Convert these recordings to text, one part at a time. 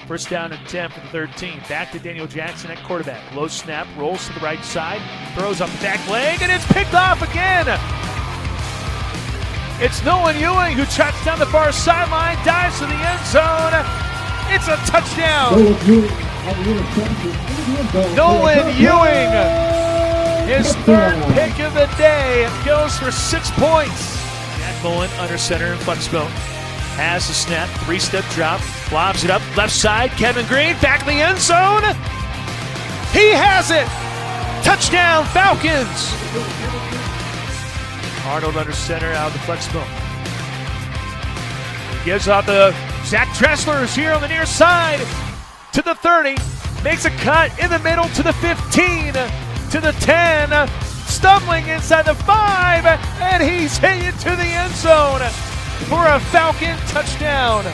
First down and 10 for the 13. Back to Daniel Jackson at quarterback. Low snap, rolls to the right side, throws up the back leg, and it's picked off again. It's Nolan Ewing who trots down the far sideline, dives to the end zone. It's a touchdown. Nolan Ewing, his third pick of the day, goes for 6 points. Jack Mullen under center in flex bone. Has the snap, 3-step drop, lobs it up, left side, Kevin Green, back in the end zone. He has it! Touchdown, Falcons! Arnold under center out of the flex bone. Gives out the Zach Dressler is here on the near side to the 30, makes a cut in the middle to the 15, to the 10, stumbling inside the 5, and he's hit to the end zone for a Falcon touchdown.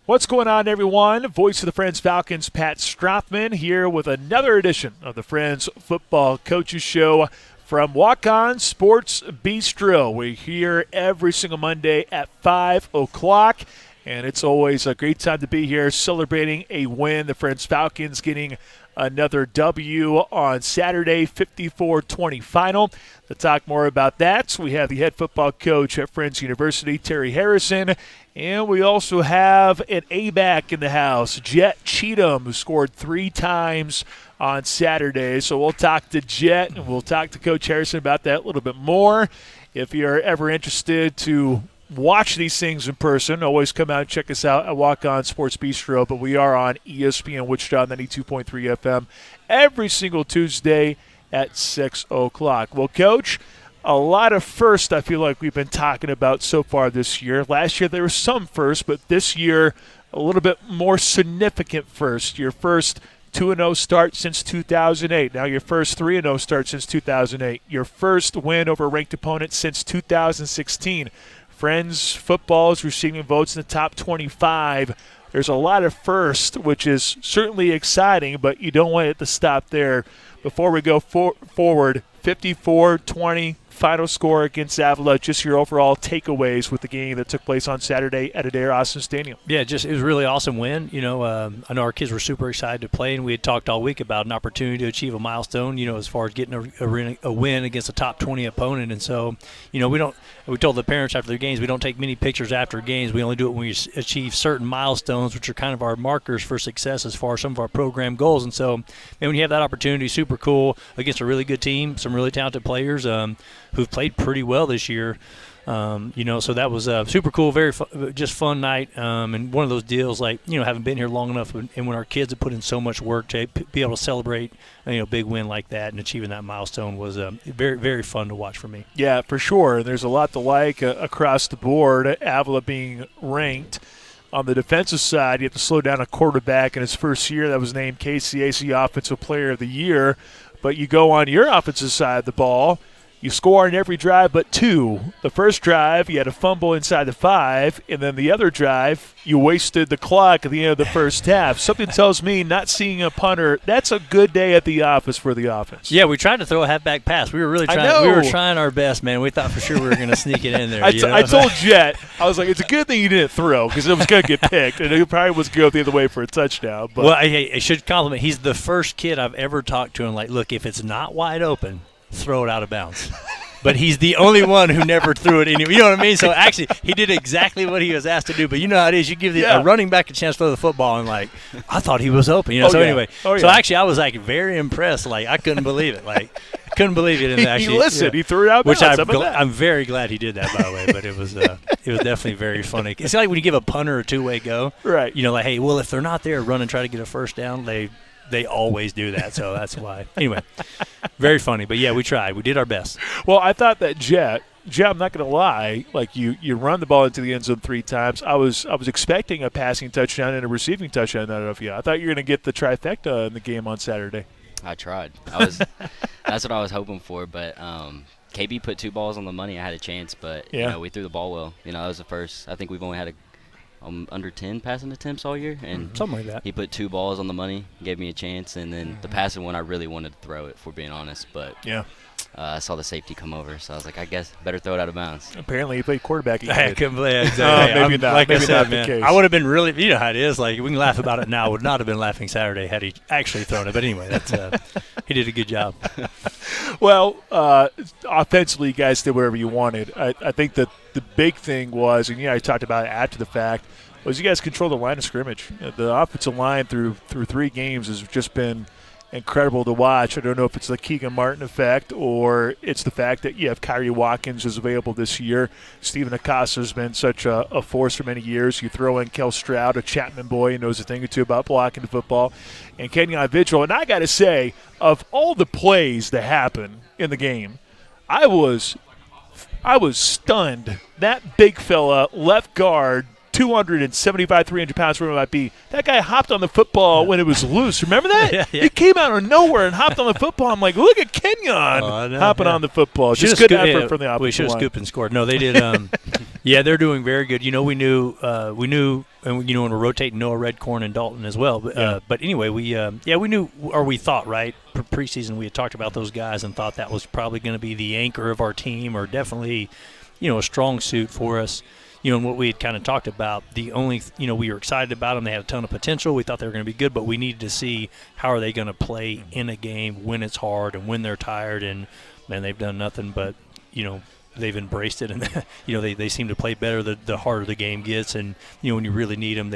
What's going on, everyone? Voice of the Friends Falcons, Pat Strathman, here with another edition of the Friends Football Coaches Show from Walk-On Sports Bistreaux. We're here every single Monday at 5 o'clock. And it's always a great time to be here celebrating a win. The Friends Falcons getting another W on Saturday, 54-20 final. To talk more about that, we have the head football coach at Friends University, Terry Harrison. And we also have an A-back in the house, Jett Cheatham, who scored 3 times on Saturday. So we'll talk to Jett and we'll talk to Coach Harrison about that a little bit more. If you're ever interested to watch these things in person, always come out and check us out at Walk-On Sports Bistreaux, but we are on ESPN Wichita 92.3 FM every single Tuesday at 6 o'clock. Well, Coach, a lot of firsts I feel like we've been talking about so far this year. Last year there was some firsts, but this year a little bit more significant first. Your first 2-0 start since 2008. Now your first 3-0 start since 2008. Your first win over a ranked opponent since 2016. Friends football is receiving votes in the top 25. There's a lot of firsts, which is certainly exciting, but you don't want it to stop there. Before we go forward, 54-20 final score against Avila. Just your overall takeaways with the game that took place on Saturday at Adair Austin Stadium. Yeah, it was a really awesome win. I know our kids were super excited to play, and we had talked all week about an opportunity to achieve a milestone, as far as getting a win against a top 20 opponent. And so, we told the parents after their games, we don't take many pictures after games. We only do it when we achieve certain milestones, which are kind of our markers for success as far as some of our program goals. And so, when you have that opportunity, super cool against a really good team, some really talented players who've played pretty well this year. So that was super cool, very just fun night, and one of those deals haven't been here long enough, and when our kids have put in so much work to be able to celebrate a big win like that and achieving that milestone was very, very fun to watch for me. Yeah, for sure. There's a lot to like across the board. Avila being ranked. On the defensive side, you have to slow down a quarterback in his first year that was named KCAC Offensive Player of the Year. But you go on your offensive side of the ball, you score on every drive but 2. The first drive, you had a fumble inside the 5, and then the other drive, you wasted the clock at the end of the first half. Something tells me not seeing a punter, that's a good day at the office for the offense. Yeah, we tried to throw a halfback pass. We were really trying. We were trying our best, man. We thought for sure we were going to sneak it in there. I told Jett, I was like, it's a good thing you didn't throw because it was going to get picked, and it probably was going to go the other way for a touchdown. But. Well, I should compliment. He's the first kid I've ever talked to, and look, if it's not wide open, throw it out of bounds. But he's the only one who never threw it anywhere. You know what I mean? So, actually, he did exactly what he was asked to do. But you know how it is. You give a running back a chance to throw the football, and, I thought he was open. Anyway. So, actually, I was, very impressed. I couldn't believe it. Couldn't believe he didn't actually. He listened. He threw it out. Which I'm very glad he did that, by the way. But it was definitely very funny. It's like when you give a punter a two-way go. Right. Hey, well, if they're not there, run and try to get a first down. They always do that, so that's why. Anyway, very funny. But, yeah, we tried. We did our best. Well, I thought that Jett, I'm not going to lie, you run the ball into the end zone 3 times. I was expecting a passing touchdown and a receiving touchdown out of you. I thought you were going to get the trifecta in the game on Saturday. I tried. That's what I was hoping for, but KB put 2 balls on the money. I had a chance, but we threw the ball well. That was the first. I think we've only had under 10 passing attempts all year, and something like that. he put 2 balls on the money, gave me a chance, and then the passing one I really wanted to throw it, for being honest, but I saw the safety come over, so I was like, I guess better throw it out of bounds. Apparently, he played quarterback. I couldn't play exactly. Maybe not. Like maybe I said, not man, the case. I would have been really. You know how it is. Like we can laugh about it now. Would not have been laughing Saturday had he actually thrown it. But anyway, that's he did a good job. Well, offensively, you guys did whatever you wanted. I think that the big thing was, and I talked about it after the fact, was you guys controlled the line of scrimmage. The offensive line through 3 games has just been incredible to watch. I don't know if it's the Keegan Martin effect or it's the fact that you have Kyrie Watkins is available this year. Stephen Acosta has been such a force for many years. You throw in Kel Stroud, a Chapman boy, who knows a thing or two about blocking the football, and Kenyon Vigil. And I got to say, of all the plays that happened in the game, I was stunned. That big fella, left guard, 275, 300 pounds, whatever it might be. That guy hopped on the football when it was loose. Remember that? Yeah. He came out of nowhere and hopped on the football. I'm like, look at Kenyon hopping on the football. Just good effort from the offensive line. We should have scooped and scored. No, they did. Yeah, they're doing very good. We knew, and we're rotating Noah Redcorn and Dalton as well. But anyway, we knew, or we thought, right? Preseason, we had talked about those guys and thought that was probably going to be the anchor of our team, or definitely, a strong suit for us. And what we had kind of talked about, the only, we were excited about them. They had a ton of potential. We thought they were going to be good, but we needed to see how are they going to play in a game when it's hard and when they're tired. And, man, they've done nothing but, they've embraced it. And, they seem to play better the harder the game gets. And, when you really need them,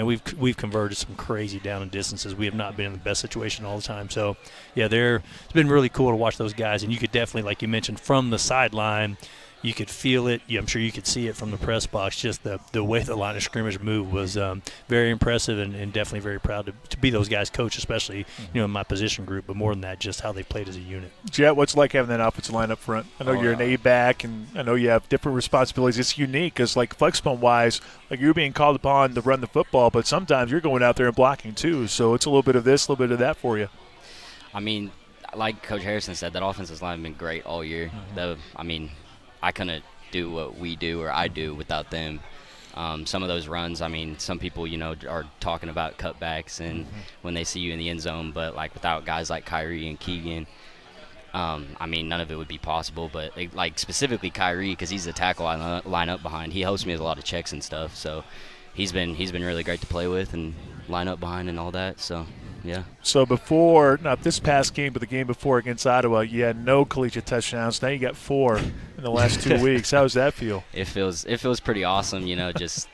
we've converted some crazy down and distances. We have not been in the best situation all the time. So, yeah, it's been really cool to watch those guys. And you could definitely, like you mentioned, from the sideline, you could feel it. I'm sure you could see it from the press box. Just the way the line of scrimmage moved was very impressive, and definitely very proud to be those guys' coach, especially in my position group. But more than that, just how they played as a unit. Jett, what's it like having that offensive line up front? I know you're an A-back, and I know you have different responsibilities. It's unique because, like, flex-bone-wise, like you're being called upon to run the football, but sometimes you're going out there and blocking too. So it's a little bit of this, a little bit of that for you. I mean, like Coach Harrison said, that offensive line has been great all year. I couldn't do what we do or I do without them. Some of those runs, some people, are talking about cutbacks and when they see you in the end zone, but like without guys like Kyrie and Keegan, none of it would be possible. But like specifically Kyrie, because he's the tackle I line up behind. He helps me with a lot of checks and stuff. So he's been really great to play with and line up behind and all that. So. Yeah. So before, not this past game, but the game before against Ottawa, you had no collegiate touchdowns. Now you got 4 in the last 2 weeks. How does that feel? It feels pretty awesome. Just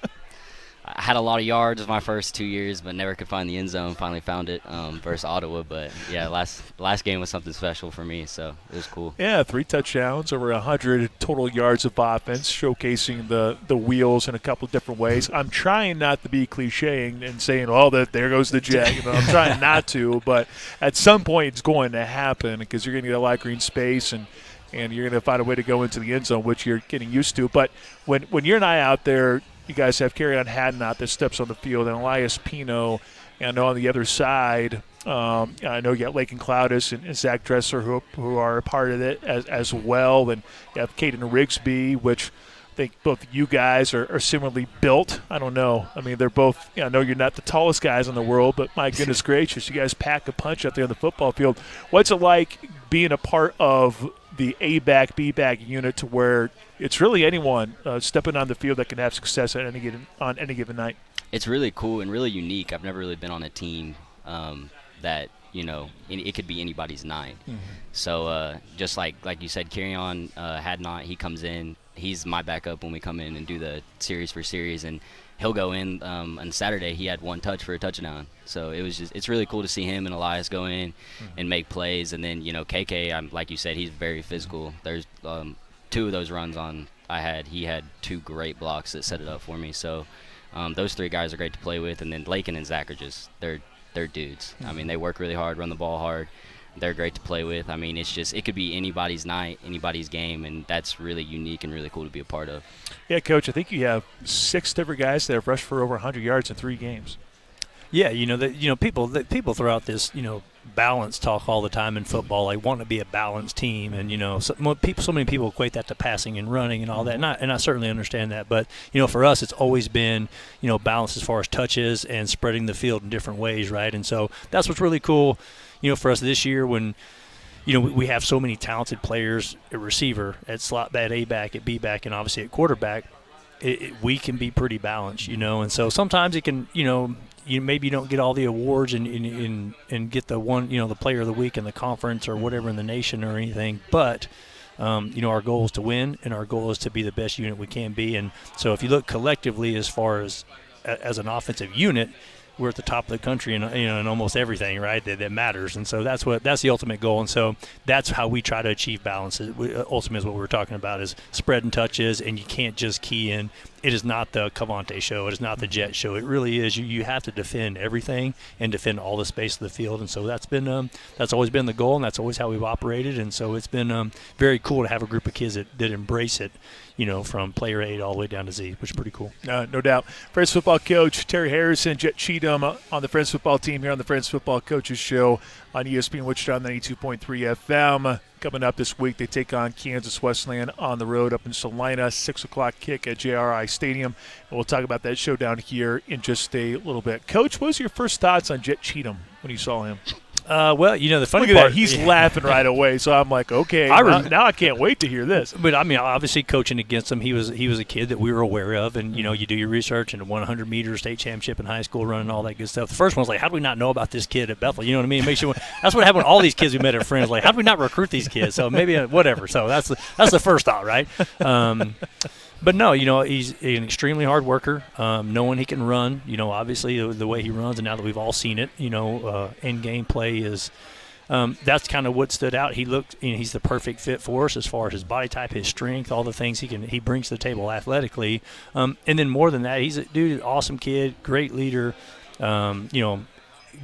I had a lot of yards my first 2 years, but never could find the end zone. Finally found it versus Ottawa. But yeah, last game was something special for me, so it was cool. Yeah, 3 touchdowns, over 100 total yards of offense, showcasing the wheels in a couple of different ways. I'm trying not to be clicheing and saying, there goes the Jet. I'm trying not to, but at some point it's going to happen because you're going to get a lot of green space and you're going to find a way to go into the end zone, which you're getting used to. But when you're and I out there, you guys have Kerryon Haddon out that steps on the field, and Elias Pino. And I know on the other side, I know you got Lakin Cloudis and Zach Dresser who are a part of it as well. And you have Caden Rigsby, which I think both you guys are similarly built. I don't know. They're both, I know you're not the tallest guys in the world, but my goodness gracious, you guys pack a punch out there on the football field. What's it like being a part of the A-back, B-back unit to where it's really anyone stepping on the field that can have success on any given night? It's really cool and really unique. I've never really been on a team that, it could be anybody's night. Mm-hmm. So just like you said, Kerryon Haddon, he comes in. He's my backup when we come in and do the series for series, and he'll go in on Saturday. He had 1 touch for a touchdown. So it's really cool to see him and Elias go in and make plays. And then, KK, like you said, he's very physical. There's 2 of those runs he had 2 great blocks that set it up for me. So those 3 guys are great to play with. And then Lakin and Zach are they're dudes. They work really hard, run the ball hard. They're great to play with. It could be anybody's night, anybody's game, and that's really unique and really cool to be a part of. Yeah, Coach, I think you have 6 different guys that have rushed for over 100 yards in 3 games. Yeah, people throughout this, balance talk all the time in football, like wanting to be a balanced team, and so many people equate that to passing and running and all that, and I certainly understand that, but for us it's always been balance as far as touches and spreading the field in different ways, right? And so that's what's really cool for us this year, when we have so many talented players at receiver, at slot, at A-back, at B-back, and obviously at quarterback. We can be pretty balanced, and so sometimes it can, maybe you don't get all the awards and get the one, the player of the week in the conference or whatever in the nation or anything, but our goal is to win, and our goal is to be the best unit we can be. And so if you look collectively as far as an offensive unit, we're at the top of the country in almost everything, right? That matters, and so that's the ultimate goal. And so that's how we try to achieve balance. Ultimately, is what we were talking about, is spreading touches, and you can't just key in. It is not the Cavante show. It is not the Jett show. It really is. You have to defend everything and defend all the space of the field. And so that's always been the goal, and that's always how we've operated. And so it's been very cool to have a group of kids that embrace it, from player A all the way down to Z, which is pretty cool. No doubt. Friends football coach Terry Harrison, Jett Cheatham on the Friends football team here on the Friends Football Coaches Show on ESPN Wichita 92.3 FM. Coming up this week, they take on Kansas Wesleyan on the road up in Salina, 6 o'clock kick at JRI Stadium. And we'll talk about that showdown here in just a little bit. Coach, what was your first thoughts on Jett Cheatham when you saw him? Well, the funny Look at part, that. He's laughing right away, so I'm like, okay, now I can't wait to hear this. But I mean, obviously, coaching against him, he was a kid that we were aware of, and you do your research, and 100 meter state championship in high school, running all that good stuff. The first one was like, how do we not know about this kid at Bethel? You know what I mean? It makes you. That's what happened with all these kids we met at Friends. Like, how do we not recruit these kids? So maybe whatever. So that's the first thought, right? But no, he's an extremely hard worker, knowing he can run, obviously the way he runs, and now that we've all seen it, in-game play is that's kind of what stood out. He's the perfect fit for us as far as his body type, his strength, all the things he brings to the table athletically. And then more than that, he's an awesome kid, great leader,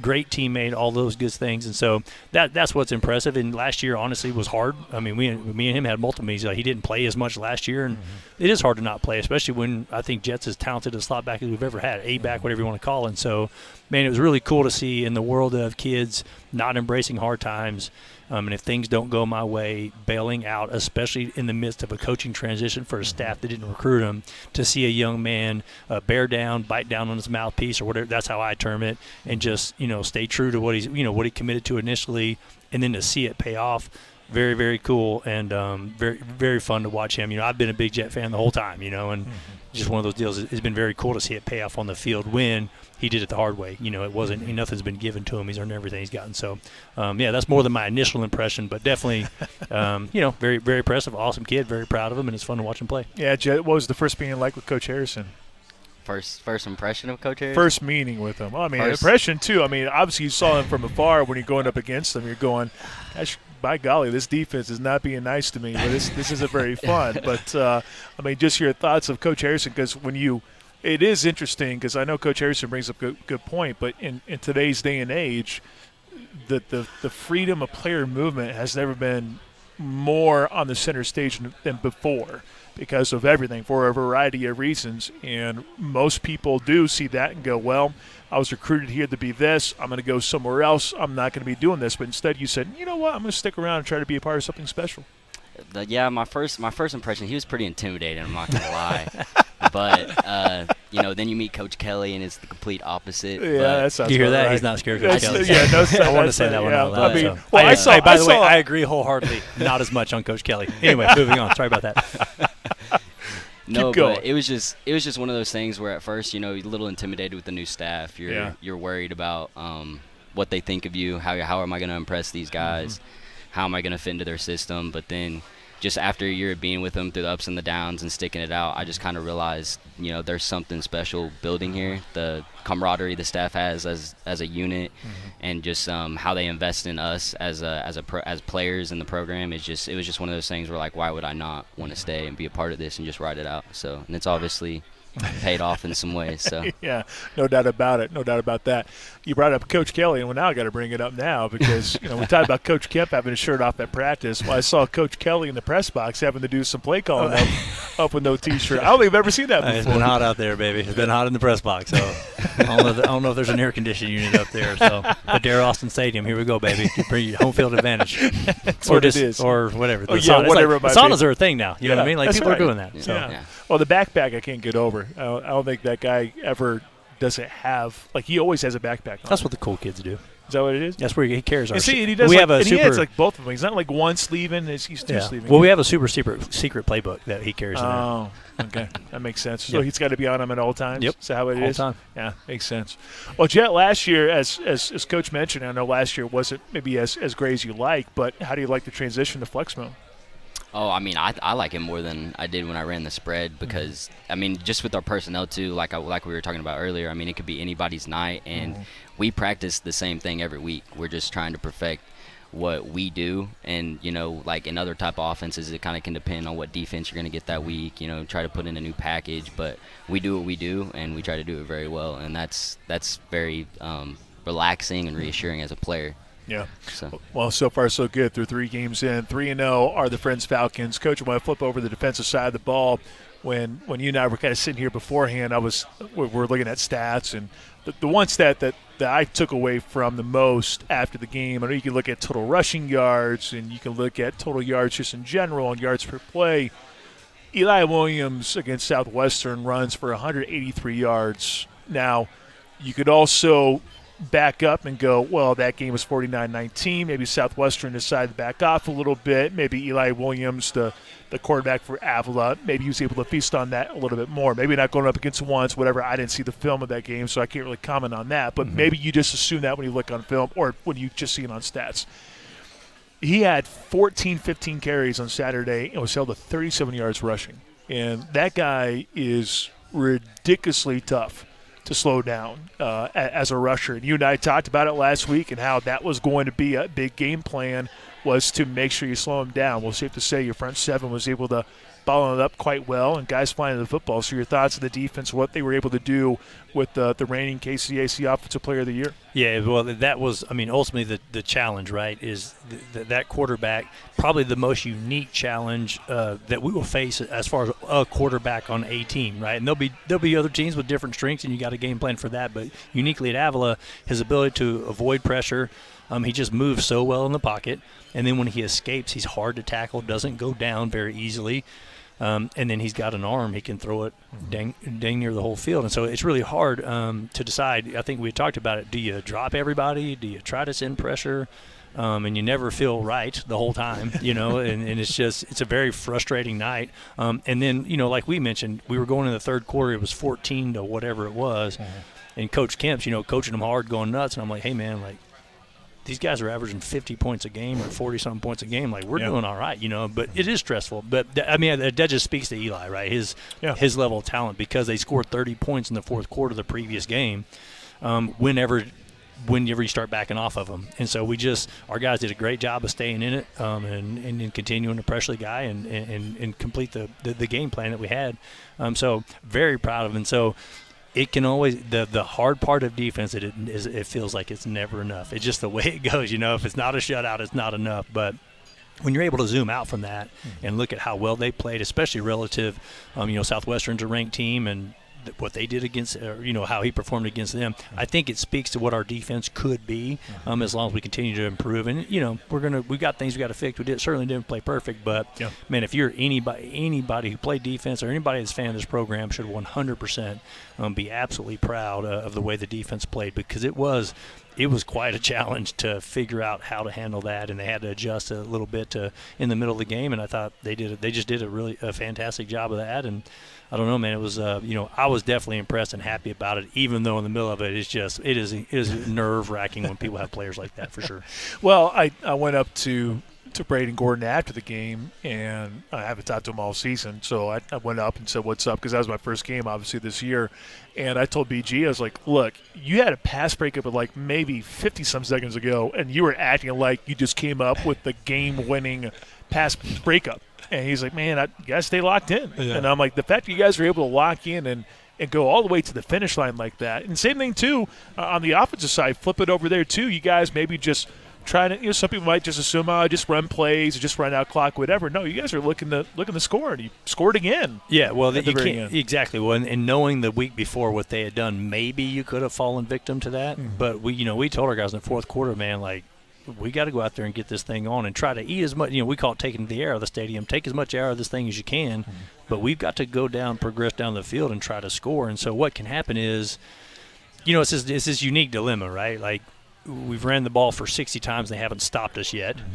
great teammate, all those good things. And so that's what's impressive. And last year, honestly, was hard. I mean, me and him had multiple meetings. He didn't play as much last year, and it is hard to not play, especially when I think Jett's as talented a slot back as we've ever had, A-back, whatever you want to call it. And so, man, it was really cool to see in the world of kids not embracing hard times, and if things don't go my way, bailing out, especially in the midst of a coaching transition for a staff that didn't recruit him, to see a young man bear down, bite down on his mouthpiece, or whatever, that's how I term it, and just, stay true to what he committed to initially, and then to see it pay off. Very, very cool, and very, very fun to watch him. I've been a big Jett fan the whole time, and just one of those deals. It's been very cool to see it pay off on the field when he did it the hard way. It wasn't, nothing's been given to him. He's earned everything he's gotten. So, that's more than my initial impression, but definitely, very, very impressive, awesome kid, very proud of him, and it's fun to watch him play. Yeah, Jett, what was the first meeting like with Coach Harrison? First impression of Coach Harrison? First meeting with him. Well, I mean, impression, too. I mean, obviously you saw him from afar when you're going up against him. You're going, gosh, by golly, this defense is not being nice to me, but this isn't very fun. But, I mean, just your thoughts of Coach Harrison, because it is interesting, because I know Coach Harrison brings up a good point, but in today's day and age, the freedom of player movement has never been more on the center stage than before, because of everything, for a variety of reasons. And most people do see that and go, well, I was recruited here to be this. I'm going to go somewhere else. I'm not going to be doing this. But instead you said, you know what, I'm going to stick around and try to be a part of something special. My first impression, he was pretty intimidating, I'm not going to lie. But, then you meet Coach Kelly, and it's the complete opposite. Yeah, that sounds you hear that? Right. He's not scared of Coach Kelly. Yeah, no, I want to say that one out loud. I mean, so. By the way, I agree wholeheartedly. Not as much on Coach Kelly. Anyway, moving on. Sorry about that. No, but it was just one of those things where at first, you're a little intimidated with the new staff. You're worried about what they think of you. How am I going to impress these guys? How am I going to fit into their system? But then just after a year of being with them through the ups and the downs and sticking it out, I just kind of realized, there's something special building here. The camaraderie the staff has as a unit, and just how they invest in us as players in the program. It was just one of those things where, like, why would I not want to stay and be a part of this and just ride it out? So, and it's obviously paid off in some ways. So yeah, no doubt about it. No doubt about that. You brought up Coach Kelly, and now I got to bring it up now because we talked about Coach Kemp having his shirt off at practice. Well, I saw Coach Kelly in the press box having to do some play calling up with no T-shirt. I don't think I've ever seen that before. It's been hot out there, baby. It's been hot in the press box. So I don't know if there's an air conditioning unit up there. So the Dare Austin Stadium, here we go, baby. Bring your home field advantage. That's what it is. Or whatever. Whatever it might be. Saunas are a thing now. You know what I mean? Like, people are doing that. So. Yeah. Well, the backpack I can't get over. I don't think that guy ever doesn't have – like, he always has a backpack on. That's what the cool kids do. Is that what it is? That's where he carries our. See, and he does. He has like both of them. He's not like one sleeving; he's two sleeving. Well, we have a super secret playbook that he carries. Oh, okay, that makes sense. So he's got to be on him at all times. Yep, is that how it is? All time. Yeah, makes sense. Well, Jett, last year, as Coach mentioned, I know last year wasn't maybe as great as you like, but how do you like the transition to flex mode? Oh, I mean, I like it more than I did when I ran the spread because, I mean, just with our personnel too, like we were talking about earlier, I mean, it could be anybody's night, and we practice the same thing every week. We're just trying to perfect what we do, and, you know, like in other type of offenses, it kind of can depend on what defense you're going to get that week, you know, try to put in a new package, but we do what we do, and we try to do it very well, and that's very relaxing and reassuring as a player. Yeah. Well, so far so good. Through 3 games in, 3-0 are the Friends Falcons. Coach, I want to flip over the defensive side of the ball. When you and I were kind of sitting here beforehand, we're looking at stats, and the one stat that I took away from the most after the game, I know you can look at total rushing yards, and you can look at total yards just in general and yards per play. Eli Williams against Southwestern runs for 183 yards. Now, you could also back up and go, well, that game was 49-19. Maybe Southwestern decided to back off a little bit. Maybe Eli Williams, the quarterback for Avila, maybe he was able to feast on that a little bit more. Maybe not going up against once, whatever. I didn't see the film of that game, so I can't really comment on that. But maybe you just assume that when you look on film or when you just see it on stats. He had 15 carries on Saturday and was held to 37 yards rushing. And that guy is ridiculously tough to slow down as a rusher. And you and I talked about it last week and how that was going to be a big game plan, was to make sure you slow him down. Well, safe to say your front seven was able to ball it up quite well, and guys flying the football. So your thoughts on the defense, what they were able to do with the reigning KCAC Offensive Player of the Year? Yeah, well, that was, I mean, ultimately the challenge, right, is that quarterback, probably the most unique challenge that we will face as far as a quarterback on a team, right? And there'll be other teams with different strengths, and you got a game plan for that. But uniquely at Avila, his ability to avoid pressure, he just moves so well in the pocket. And then when he escapes, he's hard to tackle, doesn't go down very easily. And then he's got an arm. He can throw it dang near the whole field. And so it's really hard to decide. I think we talked about it. Do you drop everybody? Do you try to send pressure? And you never feel right the whole time, you know, and it's a very frustrating night. And then, you know, like we mentioned, we were going in the third quarter. It was 14 to whatever it was. And Coach Kemp's, you know, coaching them hard, going nuts. And I'm like, hey, man, like, these guys are averaging 50 points a game or 40-something points a game. Like, we're doing all right, you know. But it is stressful. But, I mean, that just speaks to Eli, right, his level of talent, because they scored 30 points in the fourth quarter of the previous game whenever you start backing off of them. And so our guys did a great job of staying in it and continuing to pressure the guy and complete the game plan that we had. So very proud of him. And so it can always the hard part of defense. It feels like it's never enough. It's just the way it goes. You know, if it's not a shutout, it's not enough. But when you're able to zoom out from that and look at how well they played, especially relative, you know, Southwestern's a ranked team and what they did against, you know, how he performed against them. I think it speaks to what our defense could be as long as we continue to improve. And, you know, we got things we got to fix. We certainly didn't play perfect, but, man, if you're anybody who played defense or anybody that's a fan of this program should 100% be absolutely proud of the way the defense played, because it was quite a challenge to figure out how to handle that, and they had to adjust a little bit in the middle of the game, and I thought they just did a fantastic job of that. And I don't know, man, it was you know, I was definitely impressed and happy about it, even though in the middle of it it is nerve-wracking when people have players like that, for sure. Well, I went up to Braden Gordon after the game, and I haven't talked to him all season, so I went up and said, what's up, because that was my first game, obviously, this year. And I told BG, I was like, look, you had a pass breakup of like maybe 50-some seconds ago, and you were acting like you just came up with the game-winning pass breakup. And he's like, man, you guys stay locked in. Yeah. And I'm like, the fact that you guys are able to lock in and go all the way to the finish line like that. And same thing, too, on the offensive side, flip it over there, too. You guys maybe just trying to, some people might just assume, just run plays, or just run out clock, whatever. No, you guys are looking to score, and you scored again. Yeah, well, you can't exactly. Well, and knowing the week before what they had done, maybe you could have fallen victim to that. Mm-hmm. But we told our guys in the fourth quarter, man, like, we got to go out there and get this thing on and try to eat as much. We call it taking the air out of the stadium. Take as much air out of this thing as you can. Mm-hmm. But we've got to go down, progress down the field, and try to score. And so what can happen is, it's this unique dilemma, right? Like, we've ran the ball for 60 times. They haven't stopped us yet. Mm-hmm.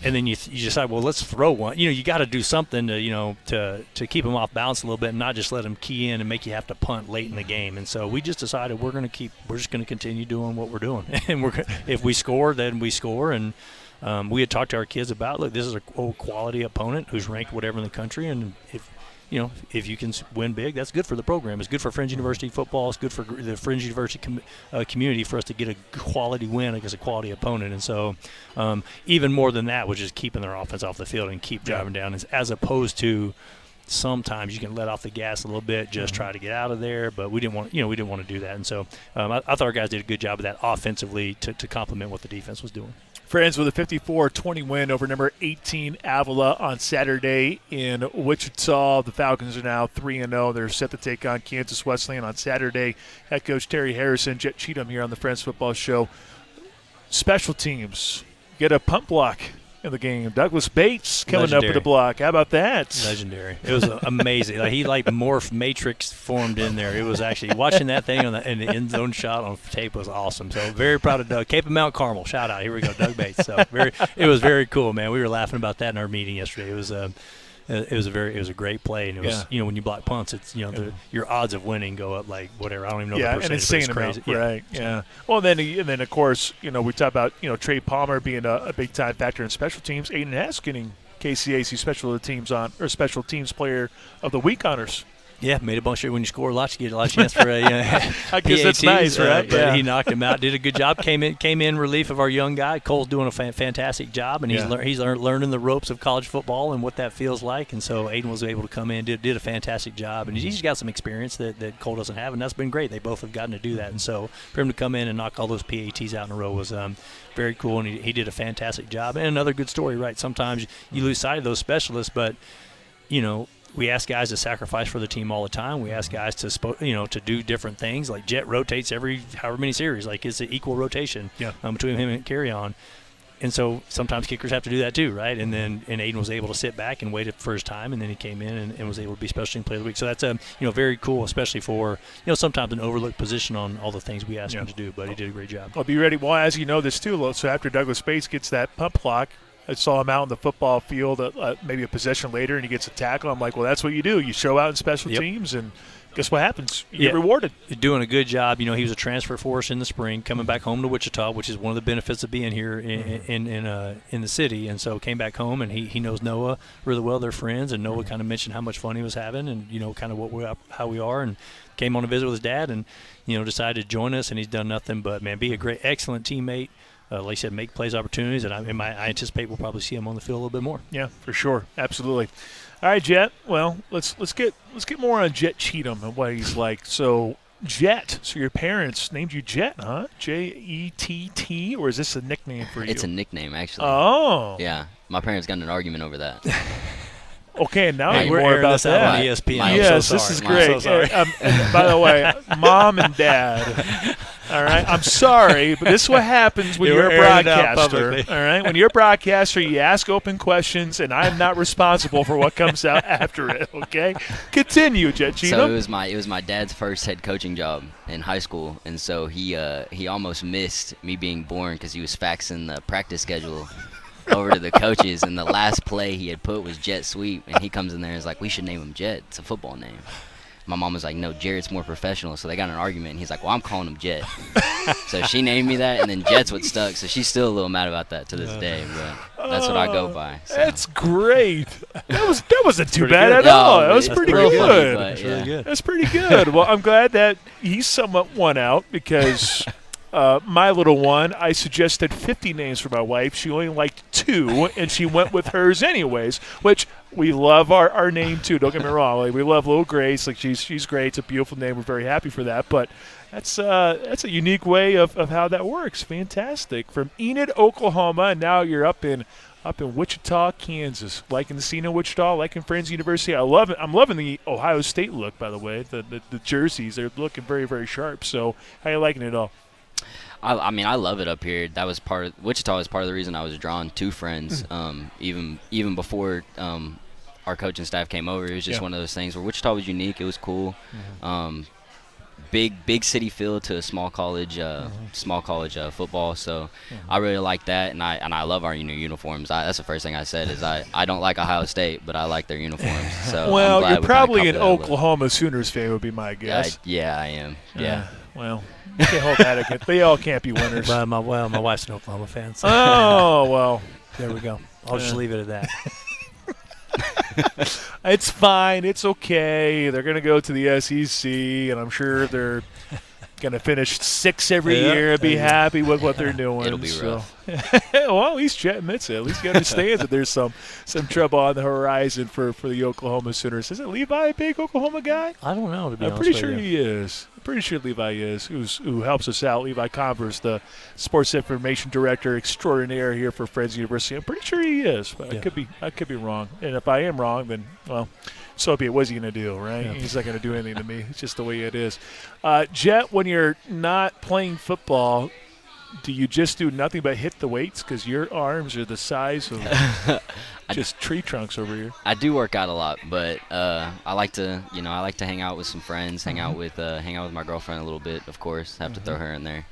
And then you decide, well, let's throw one. You got to do something to keep them off balance a little bit and not just let them key in and make you have to punt late in the game. And so we just decided we're just going to continue doing what we're doing. And if we score, then we score. And we had talked to our kids about, look, this is a quality opponent who's ranked whatever in the country, and if you can win big, that's good for the program. It's good for Friends University football. It's good for the Friends University community for us to get a quality win against a quality opponent. And so even more than that was just keeping their offense off the field and keep driving down, as opposed to sometimes you can let off the gas a little bit, just try to get out of there. But we didn't want to do that. And so I thought our guys did a good job of that offensively to complement what the defense was doing. Friends with a 54-20 win over number 18 Avila on Saturday in Wichita. The Falcons are now 3-0. They're set to take on Kansas Wesleyan on Saturday. Head coach Terry Harrison, Jett Cheatham here on the Friends Football Show. Special teams get a punt block in the game. Douglas Bates coming up with the block. How about that? Legendary. It was amazing. He morph matrix formed in there. It was actually watching that thing in the end zone shot on tape was awesome. So very proud of Doug. Cape of Mount Carmel. Shout out. Here we go, Doug Bates. So it was very cool, man. We were laughing about that in our meeting yesterday. It was a great play, and it was when you block punts, it's your odds of winning go up like whatever. I don't even know the percentage. And insane amount, right? Yeah. Well, then of course we talk about Trey Palmer being a big time factor in special teams. Aiden Hess getting KCAC special teams player of the week honors. Yeah, made a bunch of when you score a lot, you get a lot of chance for a I guess that's nice, right? But he knocked him out, did a good job. Came in relief of our young guy. Cole's doing a fantastic job, and he's learning the ropes of college football and what that feels like. And so Aiden was able to come in, did a fantastic job, and he's got some experience that Cole doesn't have, and that's been great. They both have gotten to do that, and so for him to come in and knock all those PATs out in a row was very cool, and he did a fantastic job. And another good story, right? Sometimes you lose sight of those specialists, but we ask guys to sacrifice for the team all the time. We ask guys to do different things. Like Jett rotates every however many series. Like it's an equal rotation between him and Carry On. And so sometimes kickers have to do that too, right? And Aiden was able to sit back and wait for his time, and then he came in and was able to be special team player of the week. So that's very cool, especially for sometimes an overlooked position on all the things we asked him to do. But he did a great job. I'll be ready. Well, as you know this too. So after Douglas Bates gets that pump block, I saw him out on the football field maybe a possession later, and he gets a tackle. I'm like, well, that's what you do. You show out in special teams, and guess what happens? You get rewarded. Doing a good job. He was a transfer for us in the spring, coming back home to Wichita, which is one of the benefits of being here in the city. And so came back home, and he knows Noah really well. They're friends, and Noah kind of mentioned how much fun he was having, and kind of how we are, and came on a visit with his dad, and decided to join us. And he's done nothing but be a excellent teammate. Like I said, make plays opportunities, and I anticipate we'll probably see him on the field a little bit more. Yeah, for sure, absolutely. All right, Jett. Well, let's get more on Jett Cheatham and what he's like. So, Jett. So your parents named you Jett, huh? Jett, or is this a nickname for you? It's a nickname, actually. Oh. Yeah, my parents got in an argument over that. Okay, now we're more about this that. Out on ESPN. Yes, so this is great. So by the way, Mom and Dad. All right, I'm sorry, but this is what happens when you're a broadcaster. All right, when you're a broadcaster, you ask open questions, and I'm not responsible for what comes out after it. Okay, continue, Jett Cheatham. So it was my dad's first head coaching job in high school, and so he almost missed me being born because he was faxing the practice schedule over to the coaches, and the last play he had put was Jet Sweep, and he comes in there and is like, we should name him Jet. It's a football name. My mom was like, no, Jarrett's more professional. So they got in an argument, and he's like, well, I'm calling him Jet. So she named me that, and then Jet's what stuck. So she's still a little mad about that to this day, but that's what I go by. So. That's great. That wasn't too bad at all. That was pretty good. Funny, really good. That's pretty good. Well, I'm glad that he somewhat won out because my little one, I suggested 50 names for my wife. She only liked 2, and she went with hers anyways, which we love our name too. Don't get me wrong. Like, we love little Grace. Like she's great. It's a beautiful name. We're very happy for that. But That's a unique way of how that works. Fantastic. From Enid, Oklahoma, and now you're up in Wichita, Kansas. Liking the scene in Wichita, liking Friends University. I love it. I'm loving the Ohio State look, by the way. The jerseys, they're looking very, very sharp. So how you liking it all? I mean, I love it up here. That was Wichita was part of the reason I was drawn to Friends. Even before our coaching staff came over, it was just one of those things where Wichita was unique. It was cool. Big city feel to a small college football. So I really like that, and I love our uniforms. That's the first thing I said is I don't like Ohio State, but I like their uniforms. So well, you're probably an Oklahoma Sooners fan, would be my guess. Yeah, I am. Yeah. Well, you can't hold that against. They all can't be winners. My wife's an Oklahoma fan. So. Oh well, there we go. I'll just leave it at that. It's fine. It's okay. They're going to go to the SEC, and I'm sure they're going to finish 6 every year and be happy with what they're doing. It'll be rough. Well, at least Jett admits it. At least he understands that there's some trouble on the horizon for the Oklahoma Sooners. Is it Levi a big Oklahoma guy? I don't know, to be honest I'm pretty with sure you. he is. I'm pretty sure Levi is, who helps us out. Levi Converse, the sports information director extraordinaire here for Friends University. I'm pretty sure he is, but I could be wrong. And if I am wrong, then, well, so be it. What's he going to do, right? Yeah. He's not going to do anything to me. It's just the way it is. Jett, when you're not playing football, do you just do nothing but hit the weights? Because your arms are the size of just tree trunks over here. I do work out a lot, but I like to hang out with some friends, hang out with my girlfriend a little bit. Of course, have to throw her in there.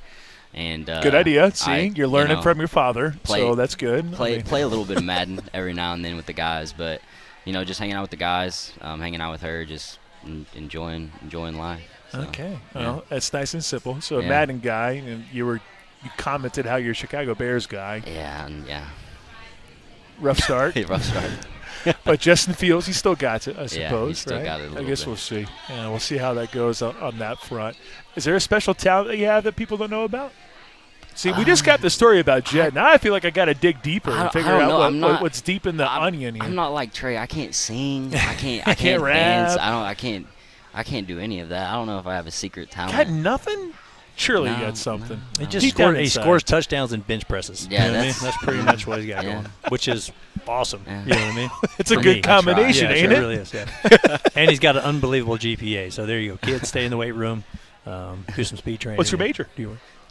And good idea. See, you're learning from your father, so that's good. Play a little bit of Madden every now and then with the guys, but just hanging out with the guys, hanging out with her, just enjoying life. So, okay, well, that's nice and simple. So a Madden guy, and you commented how you're a Chicago Bears guy. Yeah. Rough start. Rough start. But Justin Fields, he still got it, I suppose. Yeah, he still right? got it a little I guess bit. we'll see. Yeah, we'll see how that goes on that front. Is there a special talent that you have that people don't know about? See, we just got the story about Jett. Now I feel like I got to dig deeper and figure out what's deep in the onion here. I'm not like Trey. I can't sing. I can't rap. Dance. I can't do any of that. I don't know if I have a secret talent. Got nothing? Surely you got something. No. He scores touchdowns and bench presses. Yeah, you know that's pretty much what he's got going, which is awesome. Yeah. You know what I mean? It's a good combination, ain't it? It really is. Yeah. And he's got an unbelievable GPA. So there you go. Kids, stay in the weight room. Do some speed training. What's your major?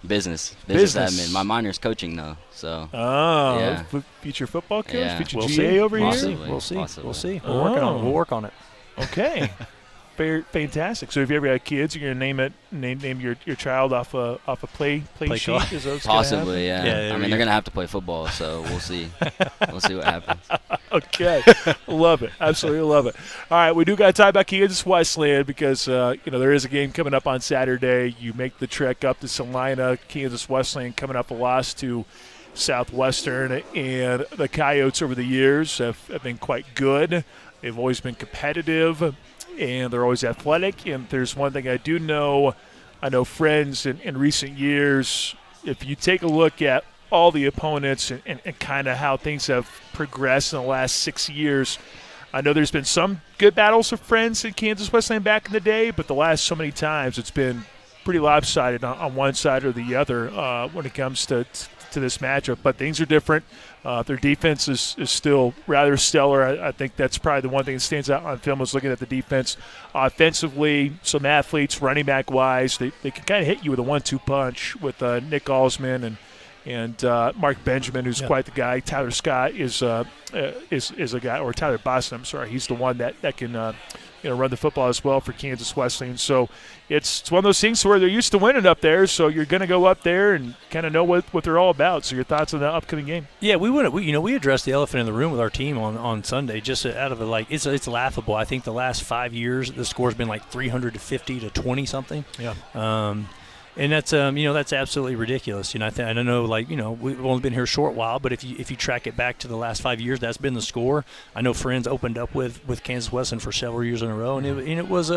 Business admin. My minor's coaching though. So. Oh, yeah. Future football coach, future we'll GA see. over Possibly. here. We'll see. Possibly. We'll see. We'll work on it. Okay. Fantastic. So if you ever have kids, you're gonna name your child off a play sheet. Is that possibly, yeah. I mean, they're gonna have to play football, so we'll see. We'll see what happens. Okay, love it. Absolutely love it. All right, we do got to talk about Kansas Wesleyan because there is a game coming up on Saturday. You make the trek up to Salina. Kansas Wesleyan coming up a loss to Southwestern, and the Coyotes over the years have been quite good. They've always been competitive, and they're always athletic. And there's one thing I do know. I know Friends in recent years, if you take a look at all the opponents and kind of how things have progressed in the last 6 years, I know there's been some good battles of Friends in Kansas Wesleyan back in the day, but the last so many times it's been pretty lopsided on one side or the other when it comes to this matchup. But things are different. Their defense is still rather stellar. I think that's probably the one thing that stands out on film is looking at the defense. Offensively, some athletes, running back-wise, they can kind of hit you with a 1-2 punch with Nick Alsman and Mark Benjamin, who's quite the guy. Tyler Scott is a guy, or Tyler Boston, I'm sorry. He's the one that can run the football as well for Kansas Wesleyan. So it's one of those things where they're used to winning up there, so you're going to go up there and kind of know what they're all about. So your thoughts on the upcoming game? Yeah, we addressed the elephant in the room with our team on Sunday, just out of it, it's laughable. I think the last 5 years the score's been like 350 to 20 something. Yeah. And that's that's absolutely ridiculous. I don't know, we've only been here a short while, but if you track it back to the last 5 years, that's been the score. I know Friends opened up with Kansas Wesleyan for several years in a row, and it was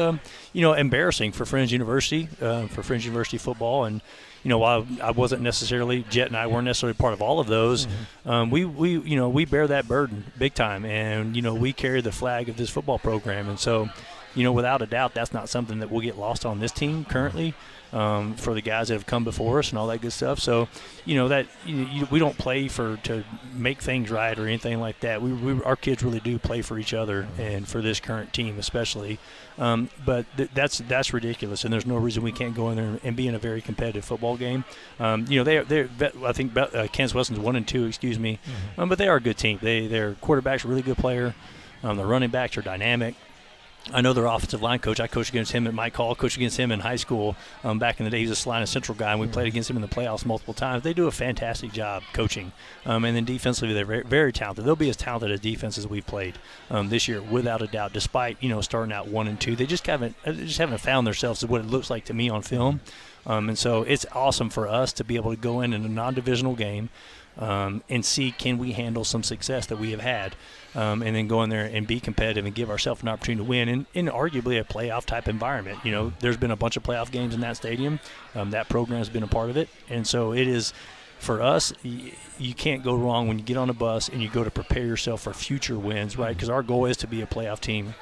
embarrassing for Friends University, for Friends University football. And while I wasn't necessarily, Jett and I weren't necessarily part of all of those, we bear that burden big time, and we carry the flag of this football program, and so. without a doubt, that's not something that will get lost on this team currently. For the guys that have come before us and all that good stuff. So, we don't play to make things right or anything like that. Our kids really do play for each other and for this current team especially. But that's ridiculous, and there's no reason we can't go in there and be in a very competitive football game. I think Kansas Wesleyan's 1-2, excuse me, but they are a good team. Their quarterback's a really good player. The running backs are dynamic. I know their offensive line coach. I coached against him at Mike Hall, coached against him in high school back in the day. He's a Salina Central guy, and we played against him in the playoffs multiple times. They do a fantastic job coaching. And then defensively, they're very, very talented. They'll be as talented a defense as we've played this year, without a doubt, despite, starting out 1-2. They just haven't found themselves as what it looks like to me on film. And so it's awesome for us to be able to go in a non-divisional game and see, can we handle some success that we have had, and then go in there and be competitive and give ourselves an opportunity to win in arguably a playoff type environment. There's been a bunch of playoff games in that stadium. That program has been a part of it, and so it is. For us, you can't go wrong when you get on a bus and you go to prepare yourself for future wins, right? Because our goal is to be a playoff team.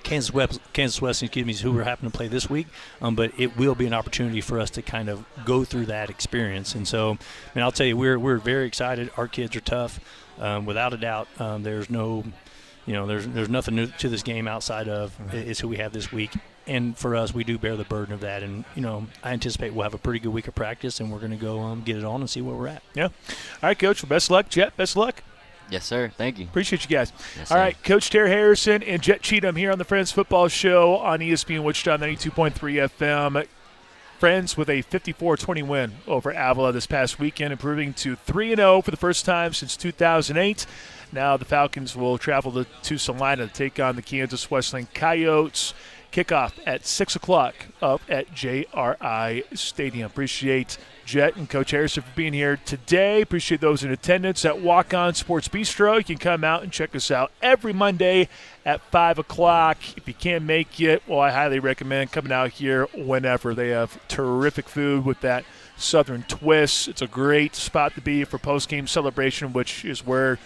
Kansas Wesleyan, is who we're happening to play this week, but it will be an opportunity for us to kind of go through that experience. And so, I'll tell you, we're very excited. Our kids are tough, without a doubt. There's no, there's nothing new to this game outside of is who we have this week. And for us, we do bear the burden of that. And, I anticipate we'll have a pretty good week of practice, and we're going to go get it on and see where we're at. Yeah. All right, Coach. Well, best of luck. Jett, best of luck. Yes, sir. Thank you. Appreciate you guys. Yes, all sir. right, Coach Terry Harrison and Jett Cheatham here on the Friends Football Show on ESPN Wichita 92.3 FM. Friends with a 54-20 win over Avila this past weekend, improving to 3-0 for the first time since 2008. Now the Falcons will travel to Salina to take on the Kansas Wesleyan Coyotes. Kickoff at 6 o'clock up at JRI Stadium. Appreciate Jett and Coach Harrison for being here today. Appreciate those in attendance at Walk-On Sports Bistreaux. You can come out and check us out every Monday at 5 o'clock. If you can't make it, well, I highly recommend coming out here whenever. They have terrific food with that Southern twist. It's a great spot to be for post-game celebration, which is where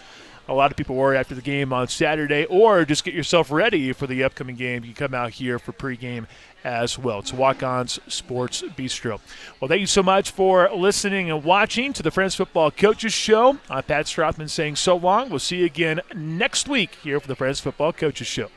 a lot of people were after the game on Saturday, or just get yourself ready for the upcoming game. You come out here for pregame as well. It's Walk-On's Sports Bistreaux. Well, thank you so much for listening and watching to the Friends Football Coaches Show. I'm Pat Strathman saying so long. We'll see you again next week here for the Friends Football Coaches Show.